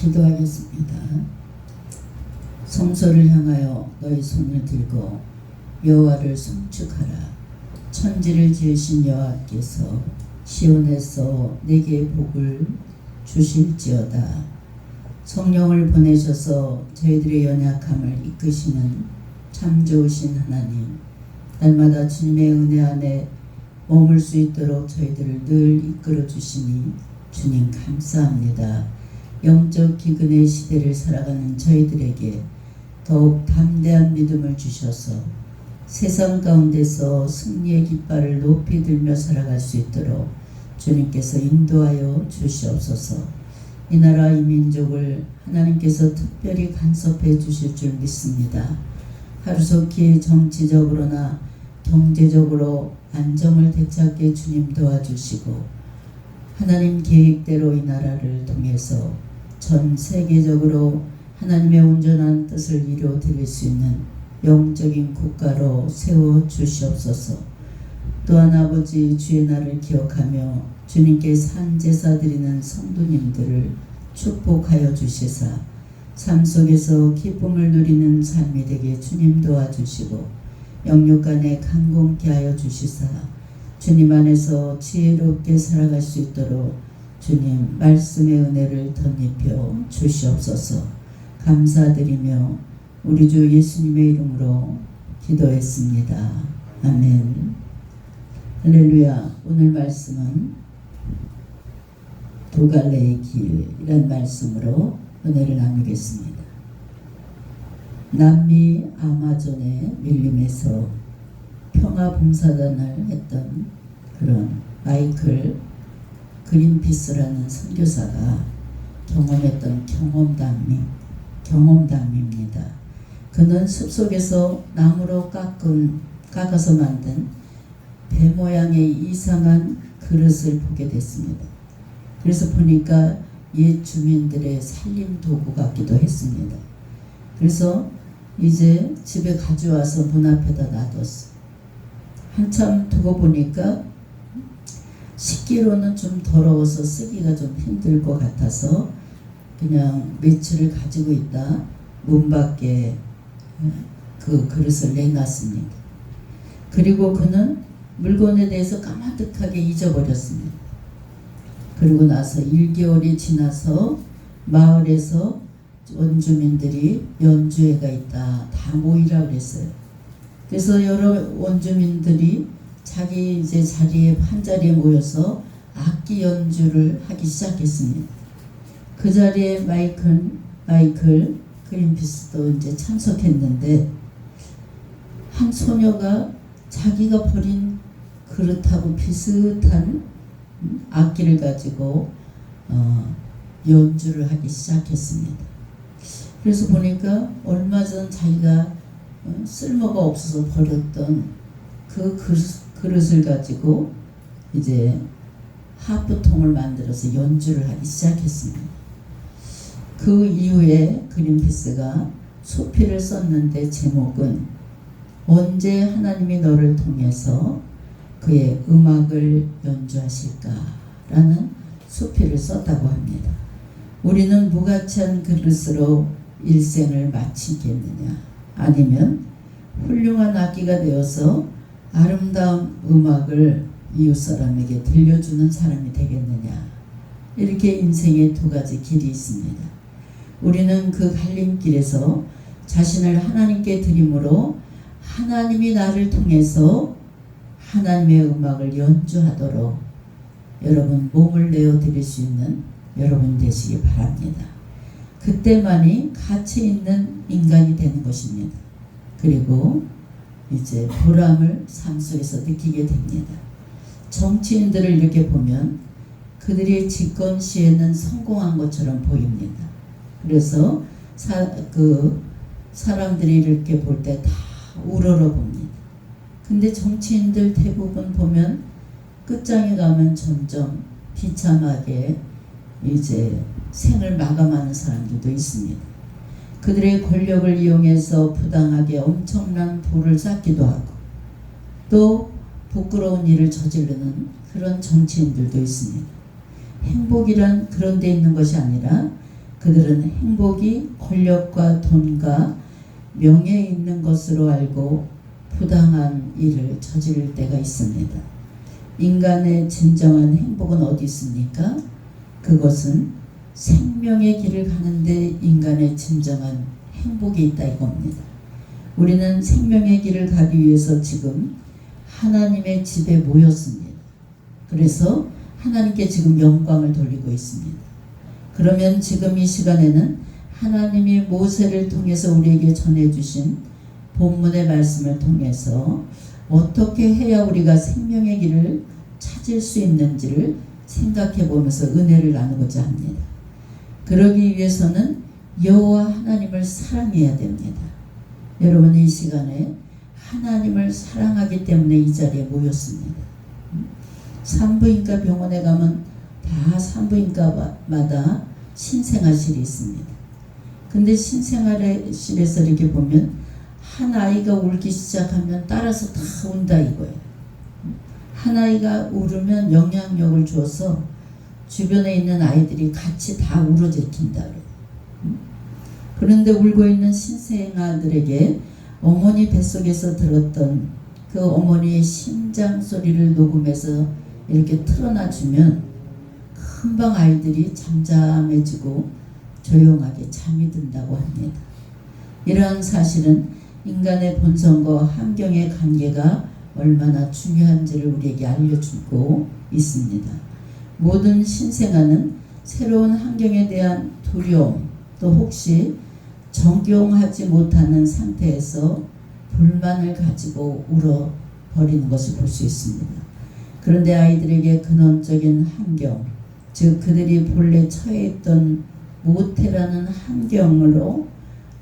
기도하겠습니다. 성소를 향하여 너희 손을 들고 여호와를 송축하라. 천지를 지으신 여호와께서 시온에서 내게 복을 주실지어다. 성령을 보내셔서 저희들의 연약함을 이끄시는 참 좋으신 하나님, 날마다 주님의 은혜 안에 머물 수 있도록 저희들을 늘 이끌어 주시니 주님 감사합니다. 영적 기근의 시대를 살아가는 저희들에게 더욱 담대한 믿음을 주셔서 세상 가운데서 승리의 깃발을 높이 들며 살아갈 수 있도록 주님께서 인도하여 주시옵소서. 이 나라 이 민족을 하나님께서 특별히 간섭해 주실 줄 믿습니다. 하루속히 정치적으로나 경제적으로 안정을 되찾게 주님 도와주시고 하나님 계획대로 이 나라를 통해서 전 세계적으로 하나님의 온전한 뜻을 이루어 드릴 수 있는 영적인 국가로 세워 주시옵소서. 또한 아버지, 주의 날을 기억하며 주님께 산제사 드리는 성도님들을 축복하여 주시사 삶 속에서 기쁨을 누리는 삶이 되게 주님 도와주시고 영육간에 강건케 하여 주시사 주님 안에서 지혜롭게 살아갈 수 있도록 주님 말씀의 은혜를 덧입혀 주시옵소서. 감사드리며 우리 주 예수님의 이름으로 기도했습니다. 아멘. 할렐루야. 오늘 말씀은 두 갈래의 길이란 말씀으로 은혜를 나누겠습니다. 남미 아마존의 밀림에서 평화봉사단을 했던 그런 마이클 그린피스라는 선교사가 경험했던 경험담입니다. 그는 숲속에서 나무로 깎아서 만든 배 모양의 이상한 그릇을 보게 됐습니다. 그래서 보니까 옛 주민들의 살림 도구 같기도 했습니다. 그래서 이제 집에 가져와서 문 앞에다 놔뒀어. 한참 두고 보니까 씻기로는 좀 더러워서 쓰기가 좀 힘들 것 같아서 그냥 며칠을 가지고 있다 문 밖에 그 그릇을 내놨습니다. 그리고 그는 물건에 대해서 까마득하게 잊어버렸습니다. 그리고 나서 1개월이 지나서 마을에서 원주민들이 연주회가 있다 다 모이라 그랬어요. 그래서 여러 원주민들이 자기 이제 한 자리에 모여서 악기 연주를 하기 시작했습니다. 그 자리에 마이클 그린피스도 이제 참석했는데 한 소녀가 자기가 버린 그릇하고 비슷한 악기를 가지고 연주를 하기 시작했습니다. 그래서 보니까 얼마 전 자기가 쓸모가 없어서 버렸던 그 그릇을 가지고 이제 하프통을 만들어서 연주를 하기 시작했습니다. 그 이후에 그린피스가 소피를 썼는데 제목은 언제 하나님이 너를 통해서 그의 음악을 연주하실까라는 소피를 썼다고 합니다. 우리는 무가치한 그릇으로 일생을 마치겠느냐, 아니면 훌륭한 악기가 되어서 아름다운 음악을 이웃 사람에게 들려주는 사람이 되겠느냐. 이렇게 인생의 두 가지 길이 있습니다. 우리는 그 갈림길에서 자신을 하나님께 드림으로 하나님이 나를 통해서 하나님의 음악을 연주하도록 여러분 몸을 내어 드릴 수 있는 여러분 되시기 바랍니다. 그때만이 가치 있는 인간이 되는 것입니다. 그리고 이제 보람을 삶 속에서 느끼게 됩니다. 정치인들을 이렇게 보면 그들이 집권 시에는 성공한 것처럼 보입니다. 그래서 사람들이 이렇게 볼 때 다 우러러 봅니다. 근데 정치인들 대부분 보면 끝장에 가면 점점 비참하게 이제 생을 마감하는 사람들도 있습니다. 그들의 권력을 이용해서 부당하게 엄청난 부를 쌓기도 하고 또 부끄러운 일을 저지르는 그런 정치인들도 있습니다. 행복이란 그런 데 있는 것이 아니라 그들은 행복이 권력과 돈과 명예에 있는 것으로 알고 부당한 일을 저지를 때가 있습니다. 인간의 진정한 행복은 어디 있습니까? 그것은 생명의 길을 가는데 인간의 진정한 행복이 있다 이겁니다. 우리는 생명의 길을 가기 위해서 지금 하나님의 집에 모였습니다. 그래서 하나님께 지금 영광을 돌리고 있습니다. 그러면 지금 이 시간에는 하나님이 모세를 통해서 우리에게 전해주신 본문의 말씀을 통해서 어떻게 해야 우리가 생명의 길을 찾을 수 있는지를 생각해 보면서 은혜를 나누고자 합니다. 그러기 위해서는 여호와 하나님을 사랑해야 됩니다. 여러분 이 시간에 하나님을 사랑하기 때문에 이 자리에 모였습니다. 산부인과 병원에 가면 다 산부인과마다 신생아실이 있습니다. 근데 신생아실에서 이렇게 보면 한 아이가 울기 시작하면 따라서 다 운다 이거예요. 한 아이가 울으면 영향력을 줘서 주변에 있는 아이들이 같이 다 울어제낀다 그래요. 그런데 울고 있는 신생아들에게 어머니 뱃속에서 들었던 그 어머니의 심장 소리를 녹음해서 이렇게 틀어놔주면 금방 아이들이 잠잠해지고 조용하게 잠이 든다고 합니다. 이러한 사실은 인간의 본성과 환경의 관계가 얼마나 중요한지를 우리에게 알려주고 있습니다. 모든 신생아는 새로운 환경에 대한 두려움 또 혹시 적용하지 못하는 상태에서 불만을 가지고 울어버리는 것을 볼 수 있습니다. 그런데 아이들에게 근원적인 환경, 즉 그들이 본래 처해 있던 모태라는 환경으로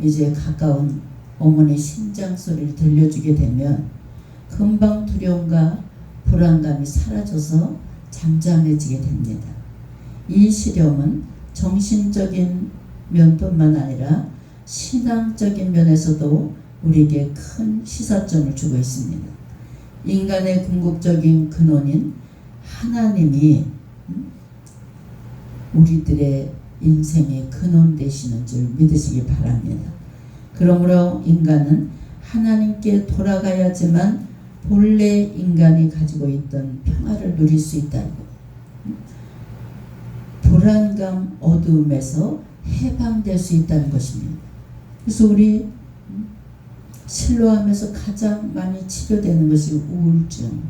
이제 가까운 어머니 심장 소리를 들려주게 되면 금방 두려움과 불안감이 사라져서 잠잠해지게 됩니다. 이 실험은 정신적인 면뿐만 아니라 신앙적인 면에서도 우리에게 큰 시사점을 주고 있습니다. 인간의 궁극적인 근원인 하나님이 우리들의 인생의 근원 되시는 줄 믿으시기 바랍니다. 그러므로 인간은 하나님께 돌아가야지만 본래 인간이 가지고 있던 평화를 누릴 수 있다고. 불안감, 어두움에서 해방될 수 있다는 것입니다. 그래서 우리 실로암에서 가장 많이 치료되는 것이 우울증,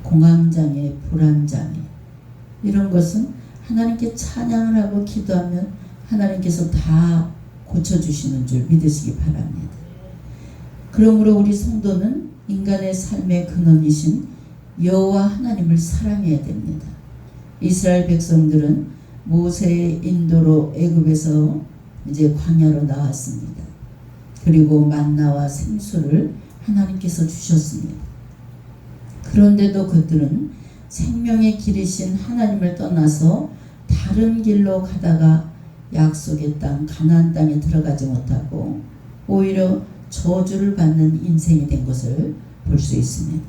공황장애, 불안장애 이런 것은 하나님께 찬양을 하고 기도하면 하나님께서 다 고쳐주시는 줄 믿으시기 바랍니다. 그러므로 우리 성도는 인간의 삶의 근원이신 여호와 하나님을 사랑해야 됩니다. 이스라엘 백성들은 모세의 인도로 애굽에서 이제 광야로 나왔습니다. 그리고 만나와 생수를 하나님께서 주셨습니다. 그런데도 그들은 생명의 길이신 하나님을 떠나서 다른 길로 가다가 약속의 땅 가나안 땅에 들어가지 못하고 오히려 저주를 받는 인생이 된 것을 볼 수 있습니다.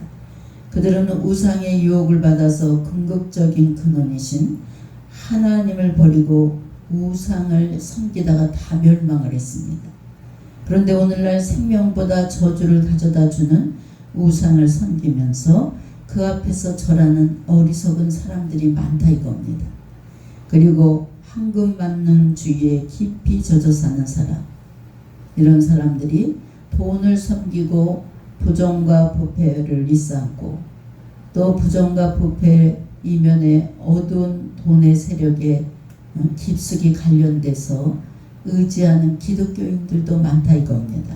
그들은 우상의 유혹을 받아서 궁극적인 근원이신 하나님을 버리고 우상을 섬기다가 다 멸망을 했습니다. 그런데 오늘날 생명보다 저주를 가져다 주는 우상을 섬기면서 그 앞에서 절하는 어리석은 사람들이 많다 이겁니다. 그리고 황금만능주의에 깊이 젖어 사는 사람, 이런 사람들이 돈을 섬기고 부정과 부패를 일삼고 또 부정과 부패 이면에 어두운 돈의 세력에 깊숙이 관련돼서 의지하는 기독교인들도 많다 이겁니다.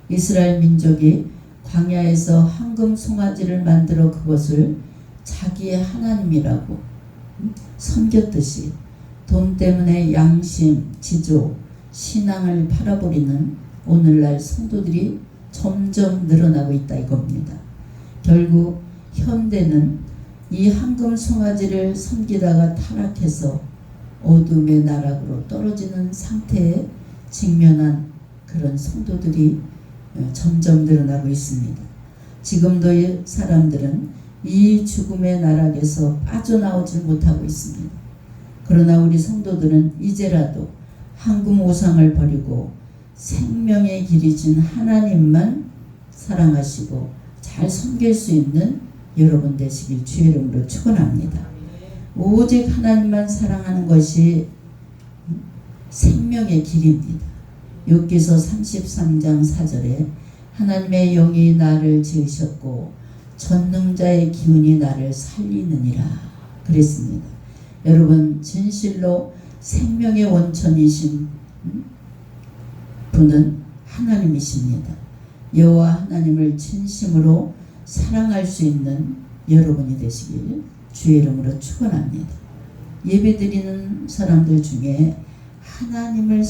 이스라엘 민족이 광야에서 황금 송아지를 만들어 그것을 자기의 하나님이라고 섬겼듯이 돈 때문에 양심, 지조, 신앙을 팔아버리는 오늘날 성도들이 점점 늘어나고 있다 이겁니다. 결국 현대는 이 황금 송아지를 섬기다가 타락해서 어둠의 나락으로 떨어지는 상태에 직면한 그런 성도들이 점점 늘어나고 있습니다. 지금도 이 사람들은 이 죽음의 나락에서 빠져나오지 못하고 있습니다. 그러나 우리 성도들은 이제라도 황금 우상을 버리고 생명의 길이신 하나님만 사랑하시고 잘 섬길 수 있는 여러분 되시길 주의 이름으로 축원합니다. 오직 하나님만 사랑하는 것이 생명의 길입니다. 욥기서 33장 4절에 하나님의 영이 나를 지으셨고 전능자의 기운이 나를 살리느니라 그랬습니다. 여러분, 진실로 생명의 원천이신 분은 하나님이십니다. 여호와 하나님을 진심으로 사랑할 수 있는 여러분이 되시길 주의 이름으로 축원합니다. 예배드리는 사람들 중에 하나님의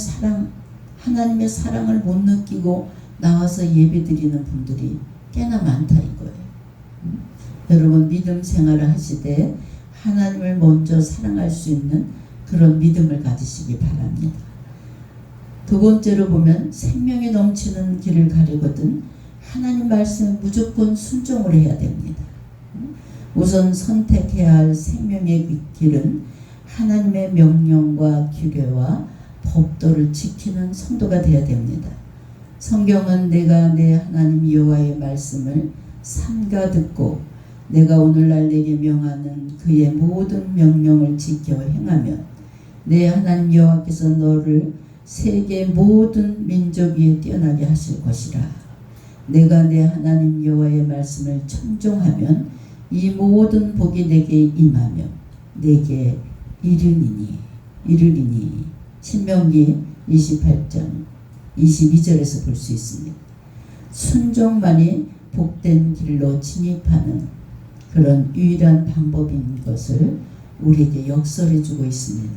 사랑을 못 느끼고 나와서 예배드리는 분들이 꽤나 많다 이거예요. 여러분, 믿음 생활을 하시되 하나님을 먼저 사랑할 수 있는 그런 믿음을 가지시기 바랍니다. 두 번째로 보면 생명이 넘치는 길을 가려거든 하나님 말씀에 무조건 순종을 해야 됩니다. 우선 선택해야 할 생명의 길은 하나님의 명령과 규례와 법도를 지키는 성도가 되어야 됩니다. 성경은 내가 내 하나님 여호와의 말씀을 삼가 듣고 내가 오늘날 내게 명하는 그의 모든 명령을 지켜 행하며 내 하나님 여호와께서 너를 세계 모든 민족 위에 뛰어나게 하실 것이라. 내가 내 하나님 여호와의 말씀을 청종하면 이 모든 복이 내게 임하며 내게 이르리니 신명기 28장 22절에서 볼 수 있습니다. 순종만이 복된 길로 진입하는 그런 유일한 방법인 것을 우리에게 역설해 주고 있습니다.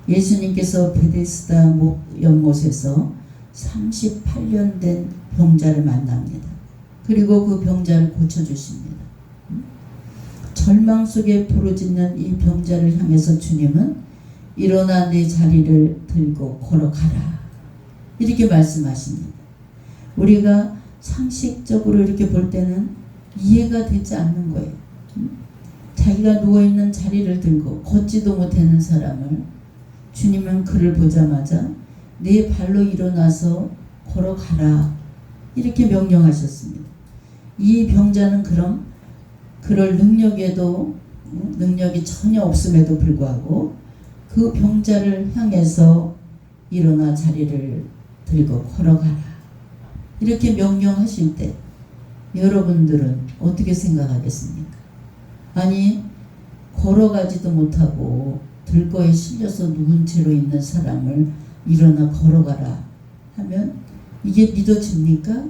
예수님께서 베데스다 연못에서 38년 된 병자를 만납니다. 그리고 그 병자를 고쳐주십니다. 절망 속에 부르짖는 이 병자를 향해서 주님은 일어나 내 자리를 들고 걸어가라 이렇게 말씀하십니다. 우리가 상식적으로 이렇게 볼 때는 이해가 되지 않는 거예요. 자기가 누워있는 자리를 들고 걷지도 못하는 사람을 주님은 그를 보자마자 내 발로 일어나서 걸어가라 이렇게 명령하셨습니다. 이 병자는 그럼 그럴 능력이 전혀 없음에도 불구하고 그 병자를 향해서 일어나 자리를 들고 걸어가라 이렇게 명령하실 때 여러분들은 어떻게 생각하겠습니까? 아니, 걸어가지도 못하고 들거에 실려서 누운 채로 있는 사람을 일어나 걸어가라 하면 이게 믿어집니까?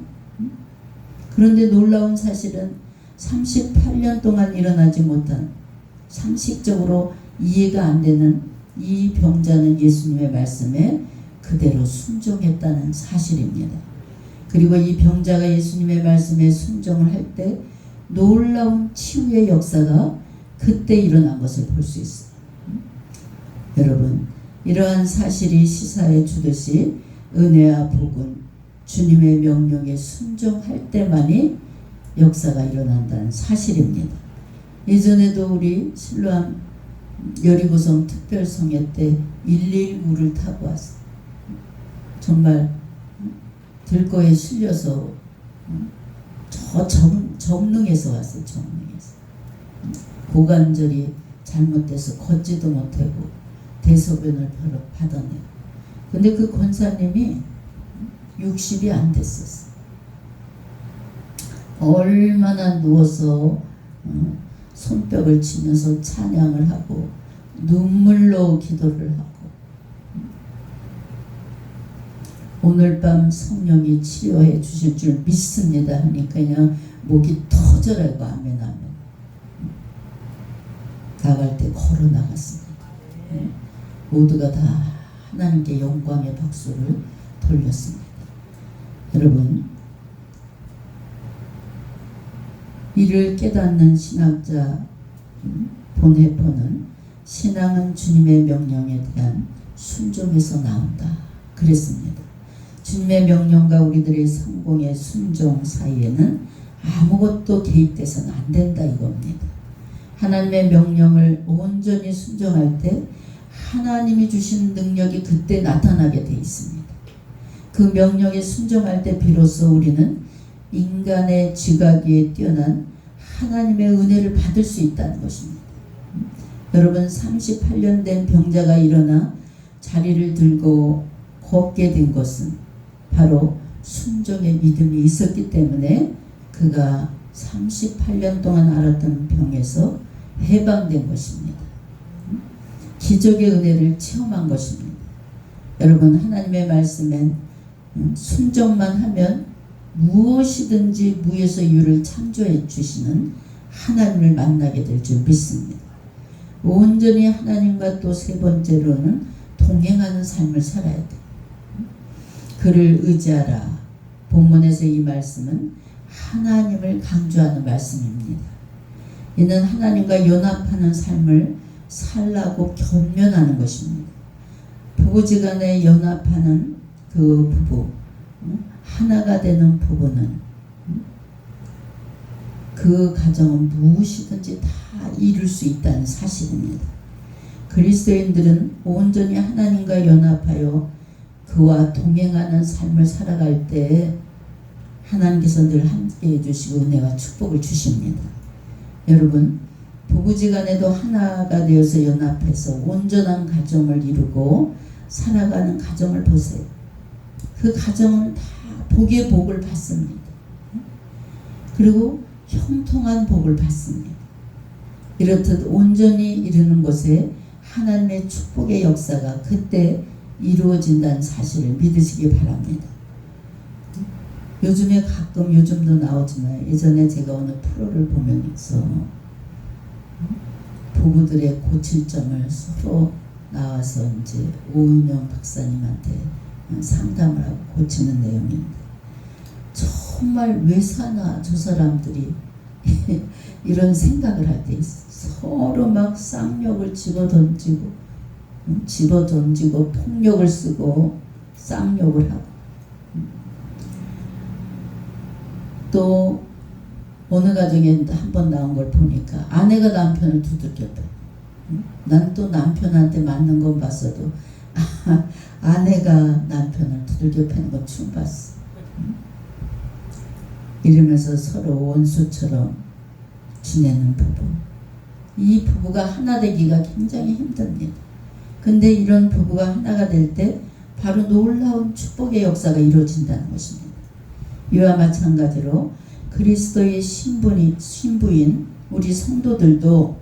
그런데 놀라운 사실은 38년 동안 일어나지 못한 상식적으로 이해가 안 되는 이 병자는 예수님의 말씀에 그대로 순종했다는 사실입니다. 그리고 이 병자가 예수님의 말씀에 순종을 할 때 놀라운 치유의 역사가 그때 일어난 것을 볼 수 있어요. 여러분, 이러한 사실이 시사해 주듯이 은혜와 복은 주님의 명령에 순종할 때만이 역사가 일어난다는 사실입니다. 예전에도 우리 실로암 여리고성 특별성회 때 119를 타고 왔어요. 정말 들거에 실려서 저 정릉에서 왔어요. 정릉에서. 고관절이 잘못돼서 걷지도 못하고 대소변을 받아내고. 근데 그 권사님이 60이 안 됐었어요. 얼마나 누워서 손뼉을 치면서 찬양을 하고 눈물로 기도를 하고 오늘 밤 성령이 치료해 주실 줄 믿습니다 하니까 그냥 목이 터져라고 아멘 아멘. 나갈 때 걸어 나갔습니다. 모두가 다 하나님께 영광의 박수를 돌렸습니다. 여러분, 이를 깨닫는 신학자 본헤퍼는 신앙은 주님의 명령에 대한 순종에서 나온다 그랬습니다. 주님의 명령과 우리들의 성공의 순종 사이에는 아무것도 개입돼서는 안 된다 이겁니다. 하나님의 명령을 온전히 순종할 때 하나님이 주신 능력이 그때 나타나게 돼 있습니다. 그 명령에 순종할 때 비로소 우리는 인간의 지각에 뛰어난 하나님의 은혜를 받을 수 있다는 것입니다. 여러분, 38년 된 병자가 일어나 자리를 들고 걷게 된 것은 바로 순종의 믿음이 있었기 때문에 그가 38년 동안 앓았던 병에서 해방된 것입니다. 기적의 은혜를 체험한 것입니다. 여러분, 하나님의 말씀엔 순종만 하면 무엇이든지 무에서 유를 창조해 주시는 하나님을 만나게 될 줄 믿습니다. 온전히 하나님과 또 세 번째로는 동행하는 삶을 살아야 돼. 그를 의지하라. 본문에서 이 말씀은 하나님을 강조하는 말씀입니다. 이는 하나님과 연합하는 삶을 살라고 견면하는 것입니다. 부부지간에 연합하는 그 부부, 하나가 되는 부부는 그 가정은 무엇이든지 다 이룰 수 있다는 사실입니다. 그리스도인들은 온전히 하나님과 연합하여 그와 동행하는 삶을 살아갈 때 하나님께서 늘 함께해 주시고 은혜와 축복을 주십니다. 여러분, 부부지간에도 하나가 되어서 연합해서 온전한 가정을 이루고 살아가는 가정을 보세요. 그 가정은 다 복의 복을 받습니다. 그리고 형통한 복을 받습니다. 이렇듯 온전히 이루는 곳에 하나님의 축복의 역사가 그때 이루어진다는 사실을 믿으시기 바랍니다. 요즘에 가끔, 요즘도 나오지만 예전에 제가 어느 프로를 보면서 부부들의 고칠점을 서로 나와서 이제 오은영 박사님한테 상담을 하고 고치는 내용인데, 정말 왜 사나 저 사람들이 이런 생각을 할 때 있어. 서로 막 쌍욕을 집어던지고 폭력을 쓰고 쌍욕을 하고, 또 어느 가정에 한번 나온 걸 보니까 아내가 남편을 두들겨 패. 난 또 남편한테 맞는 건 봤어도 아내가 남편을 두들겨 패는 건 처음 봤어. 이러면서 서로 원수처럼 지내는 부부. 이 부부가 하나 되기가 굉장히 힘듭니다. 근데 이런 부부가 하나가 될 때 바로 놀라운 축복의 역사가 이루어진다는 것입니다. 이와 마찬가지로 그리스도의 신부인 우리 성도들도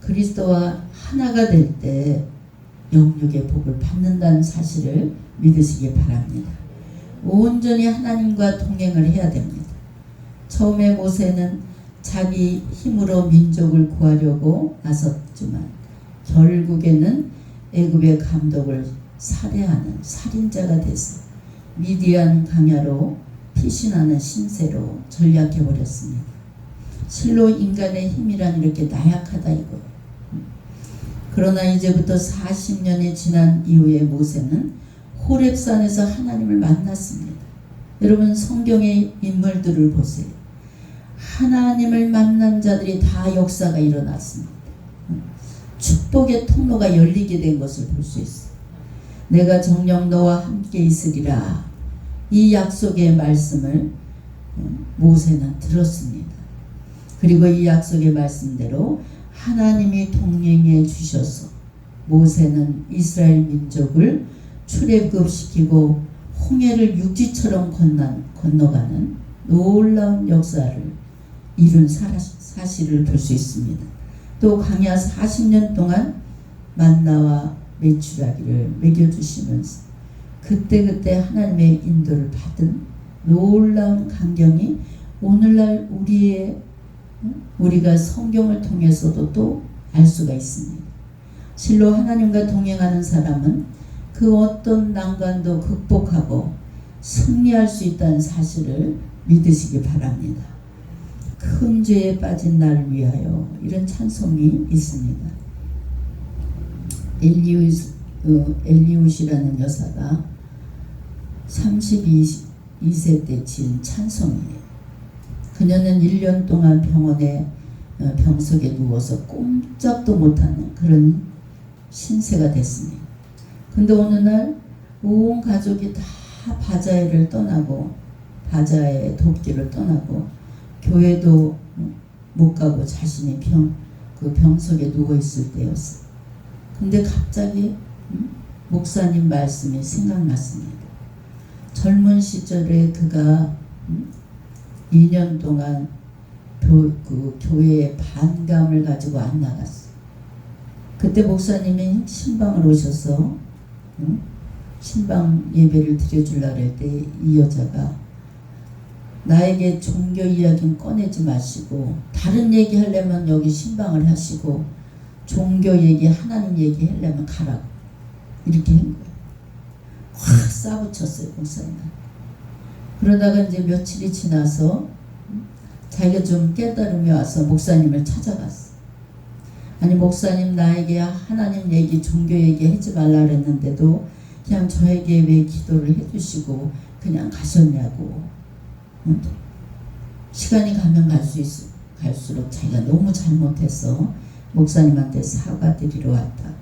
그리스도와 하나가 될 때 영육의 복을 받는다는 사실을 믿으시기 바랍니다. 온전히 하나님과 동행을 해야 됩니다. 처음에 모세는 자기 힘으로 민족을 구하려고 나섰지만 결국에는 애굽의 감독을 살해하는 살인자가 돼서 미디안 강야로 피신하는 신세로 전락해버렸습니다. 실로 인간의 힘이란 이렇게 나약하다 이거예요. 그러나 이제부터 40년이 지난 이후에 모세는 호렙산에서 하나님을 만났습니다. 여러분, 성경의 인물들을 보세요. 하나님을 만난 자들이 다 역사가 일어났습니다. 축복의 통로가 열리게 된 것을 볼 수 있어요. 내가 정녕 너와 함께 있으리라. 이 약속의 말씀을 모세는 들었습니다. 그리고 이 약속의 말씀대로 하나님이 동행해 주셔서 모세는 이스라엘 민족을 출애굽시키고 홍해를 육지처럼 건너가는 놀라운 역사를 이룬 사실을 볼 수 있습니다. 또 광야 40년 동안 만나와 메추라기를 먹여주시면서 그때그때 하나님의 인도를 받은 놀라운 광경이 오늘날 우리가 성경을 통해서도 또 알 수가 있습니다. 실로 하나님과 동행하는 사람은 그 어떤 난관도 극복하고 승리할 수 있다는 사실을 믿으시기 바랍니다. 큰 죄에 빠진 나를 위하여, 이런 찬송이 있습니다. 엘리웃이라는 여사가 32세 때 지은 찬송이에요. 그녀는 1년 동안 병원에 병석에 누워서 꼼짝도 못하는 그런 신세가 됐습니다. 근데 어느 날 온 가족이 다 바자회를 떠나고 바자회 돕기를 떠나고 교회도 못 가고 자신이 그 병석에 누워 있을 때였어요. 근데 갑자기 목사님 말씀이 생각났습니다. 젊은 시절에 그가 2년 동안 그 교회에 반감을 가지고 안 나갔어요. 그때 목사님이 신방을 오셔서 신방 예배를 드려주려고 할 때 이 여자가 나에게 종교 이야기는 꺼내지 마시고 다른 얘기 하려면 여기 신방을 하시고 종교 얘기 하나님 얘기 하려면 가라고 이렇게 한 거예요. 확 싸붙였어요 목사님은. 그러다가 이제 며칠이 지나서 자기가 좀 깨달음이 와서 목사님을 찾아갔어. 아니 목사님 나에게 하나님 얘기 종교 얘기 하지 말라 그랬는데도 그냥 저에게 왜 기도를 해주시고 그냥 가셨냐고. 시간이 가면 갈수록 자기가 너무 잘못해서 목사님한테 사과드리러 왔다.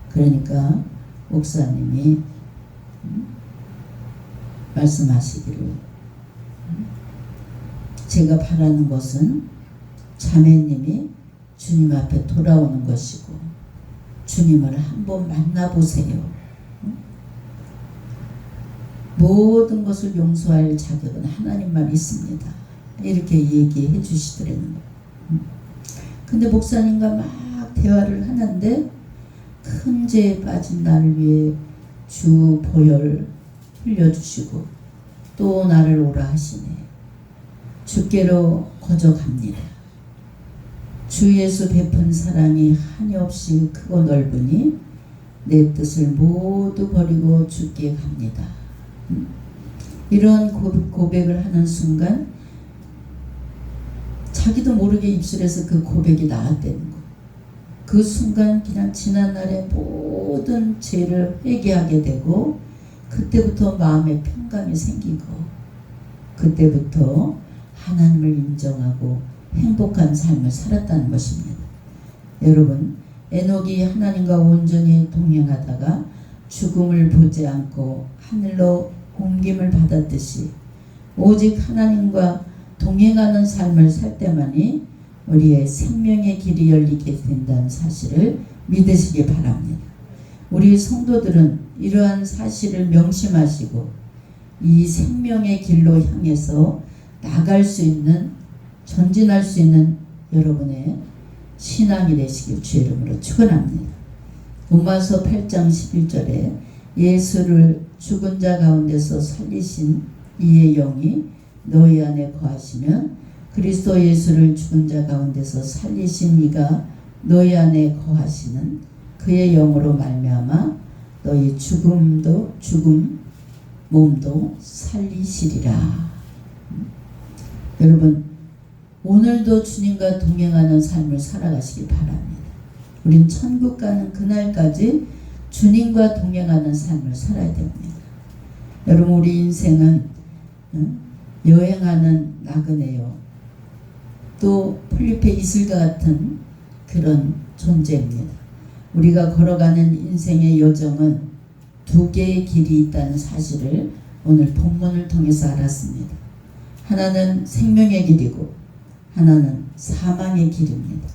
그러니까 목사님이 말씀하시기를 제가 바라는 것은 자매님이 주님 앞에 돌아오는 것이고 주님을 한번 만나보세요. 모든 것을 용서할 자격은 하나님만 있습니다. 이렇게 얘기해 주시더라는 거예요. 근데 목사님과 막 대화를 하는데 큰 죄에 빠진 나를 위해 주 보혈 흘려주시고 또 나를 오라 하시네. 주께로 거저 갑니다. 주 예수 베푼 사랑이 한없이 크고 넓으니 내 뜻을 모두 버리고 주께 갑니다. 이러한 고백을 하는 순간 자기도 모르게 입술에서 그 고백이 나왔다는 거. 그 순간 그냥 지난날의 모든 죄를 회개하게 되고 그때부터 마음에 평강이 생기고 그때부터 하나님을 인정하고 행복한 삶을 살았다는 것입니다. 여러분, 에녹이 하나님과 온전히 동행하다가 죽음을 보지 않고 하늘로 옮김을 받았듯이 오직 하나님과 동행하는 삶을 살 때만이 우리의 생명의 길이 열리게 된다는 사실을 믿으시기 바랍니다. 우리 성도들은 이러한 사실을 명심하시고 이 생명의 길로 향해서 나갈 수 있는, 전진할 수 있는 여러분의 신앙이 되시길 주의 이름으로 축원합니다. 로마서 8장 11절에 예수를 죽은 자 가운데서 살리신 이의 영이 너희 안에 거하시면 그리스도 예수를 죽은 자 가운데서 살리신 이가 너희 안에 거하시는 그의 영으로 말미암아 너희 죽음 몸도 살리시리라. 여러분, 오늘도 주님과 동행하는 삶을 살아가시기 바랍니다. 우린 천국 가는 그날까지 주님과 동행하는 삶을 살아야 됩니다. 여러분, 우리 인생은 여행하는 나그네요. 또 풀잎의 이슬과 같은 그런 존재입니다. 우리가 걸어가는 인생의 여정은 두 개의 길이 있다는 사실을 오늘 본문을 통해서 알았습니다. 하나는 생명의 길이고 하나는 사망의 길입니다.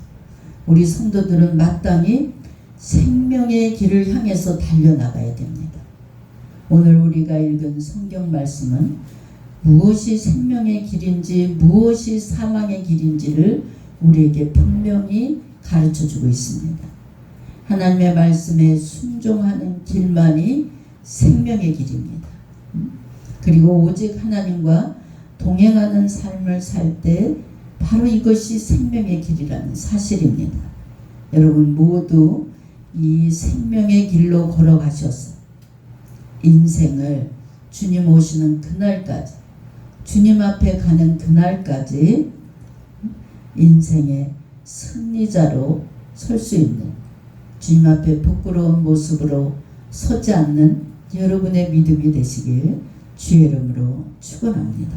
우리 성도들은 마땅히 생명의 길을 향해서 달려나가야 됩니다. 오늘 우리가 읽은 성경 말씀은 무엇이 생명의 길인지 무엇이 사망의 길인지를 우리에게 분명히 가르쳐주고 있습니다. 하나님의 말씀에 순종하는 길만이 생명의 길입니다. 그리고 오직 하나님과 동행하는 삶을 살 때 바로 이것이 생명의 길이라는 사실입니다. 여러분 모두 이 생명의 길로 걸어가셔서 인생을 주님 오시는 그날까지, 주님 앞에 가는 그날까지 인생의 승리자로 설 수 있는, 주님 앞에 부끄러운 모습으로 서지 않는 여러분의 믿음이 되시길 주의 이름으로 축원합니다.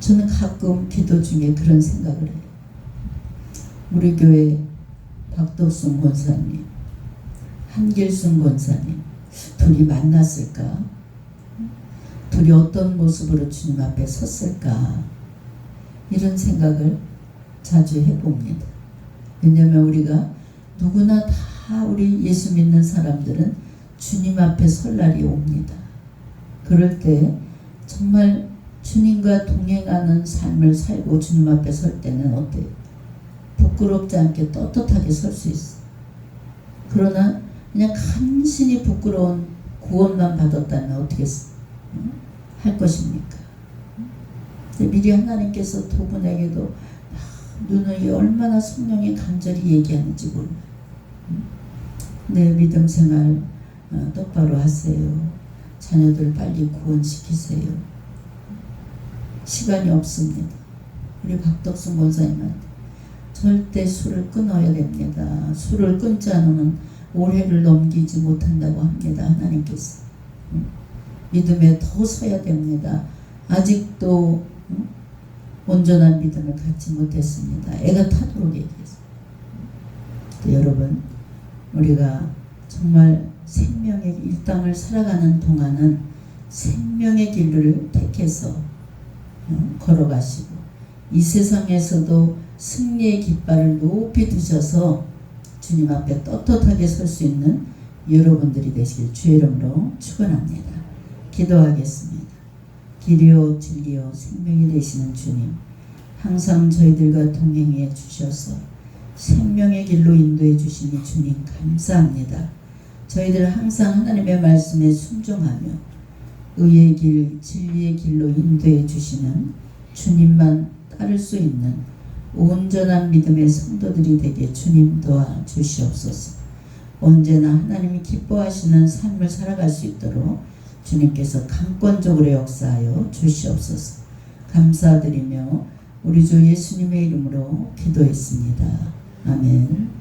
저는 가끔 기도 중에 그런 생각을 해요. 우리 교회 박덕순 권사님, 한길순 권사님, 둘이 만났을까? 둘이 어떤 모습으로 주님 앞에 섰을까? 이런 생각을 자주 해봅니다. 왜냐하면 우리가 누구나 다 우리 예수 믿는 사람들은 주님 앞에 설 날이 옵니다. 그럴 때 정말 주님과 동행하는 삶을 살고 주님 앞에 설 때는 어때요? 부끄럽지 않게 떳떳하게 설 수 있어. 그러나 그냥 간신히 부끄러운 구원만 받았다면 어떻게 할 것입니까? 미리 하나님께서 두 분에게도 누누이 얼마나 성령이 간절히 얘기하는지 몰라요. 내 믿음 생활 똑바로 하세요. 자녀들 빨리 구원시키세요. 시간이 없습니다. 우리 박덕순 권사님한테 절대 술을 끊어야 됩니다. 술을 끊지 않으면 올해를 넘기지 못한다고 합니다. 하나님께서. 믿음에 더 서야 됩니다. 아직도 온전한 믿음을 갖지 못했습니다. 애가 타도록 얘기했어요. 여러분, 우리가 정말 생명의 이 땅을 살아가는 동안은 생명의 길을 택해서 걸어가시고 이 세상에서도 승리의 깃발을 높이 드셔서 주님 앞에 떳떳하게 설 수 있는 여러분들이 되시길 주의 이름으로 축원합니다. 기도하겠습니다. 길이요 진리요 생명이 되시는 주님, 항상 저희들과 동행해 주셔서 생명의 길로 인도해 주시니 주님 감사합니다. 저희들 항상 하나님의 말씀에 순종하며 의의 길, 진리의 길로 인도해 주시는 주님만 따를 수 있는 온전한 믿음의 성도들이 되게 주님 도와주시옵소서. 언제나 하나님이 기뻐하시는 삶을 살아갈 수 있도록 주님께서 강권적으로 역사하여 주시옵소서. 감사드리며 우리 주 예수님의 이름으로 기도했습니다. 아멘.